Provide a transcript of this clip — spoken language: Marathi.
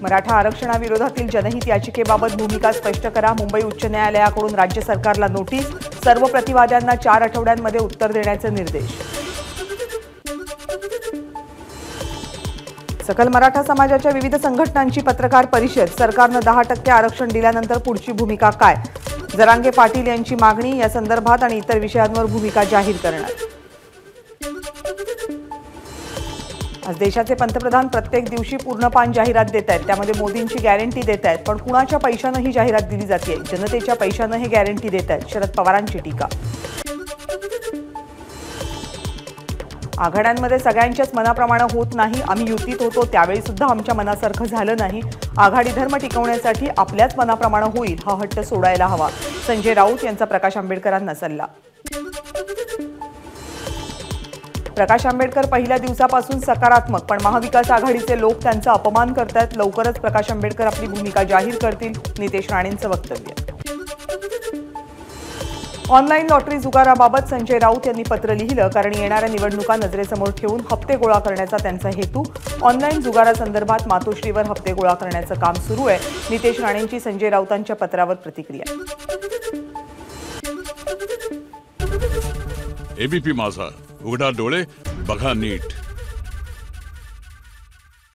मराठा आरक्षणाविरोधातील जनहित याचिकेबाबत भूमिका स्पष्ट करा. मुंबई उच्च न्यायालयाकडून राज्य सरकारला नोटीस. सर्व प्रतिवाद्यांना 4 आठवड्यांमध्ये उत्तर देण्याचे निर्देश. सकल मराठा समाजाच्या विविध संघटनांची पत्रकार परिषद. सरकारनं 10% आरक्षण दिल्यानंतर पुढची भूमिका काय? जरांगे पाटील यांची मागणी. या संदर्भात आणि इतर विषयांवर भूमिका जाहीर करणार. आज देशाचे पंतप्रधान प्रत्येक दिवशी पूर्णपान जाहिरात देत आहेत. त्यामध्ये मोदींची गॅरंटी देत आहेत. पण कुणाच्या पैशानं ही जाहिरात दिली जाते? जनतेच्या पैशानं हे गॅरंटी देत आहेत. शरद पवारांची टीका. आघाड्यांमध्ये सगळ्यांच्याच मनाप्रमाणे होत नाही. आम्ही युतीत होतो त्यावेळी सुद्धा आमच्या मनासारखं झालं नाही. आघाडी धर्म टिकवण्यासाठी आपल्याच मनाप्रमाणे होईल हा हट्ट सोडायला हवा. संजय राऊत यांचा प्रकाश आंबेडकरांना सल्ला. प्रकाश आंबेडकर पहिल्या दिवसापासून सकारात्मक, पण महाविकास आघाडीचे लोक त्यांचा अपमान करतात. लवकरच प्रकाश आंबेडकर आपली भूमिका जाहीर करतील. नितेश राणेंचं वक्तव्य. ऑनलाईन लॉटरी जुगाराबाबत संजय राऊत यांनी पत्र लिहिलं, कारण येणाऱ्या निवडणुका नजरेसमोर ठेवून हप्ते गोळा करण्याचा त्यांचा हेतू. ऑनलाईन जुगारासंदर्भात मातोश्रीवर हप्ते गोळा करण्याचं काम सुरू आहे. नितेश राणेंची संजय राऊतांच्या पत्रावर प्रतिक्रिया. एबीपी माझा, उघडा डोळे बघा नीट.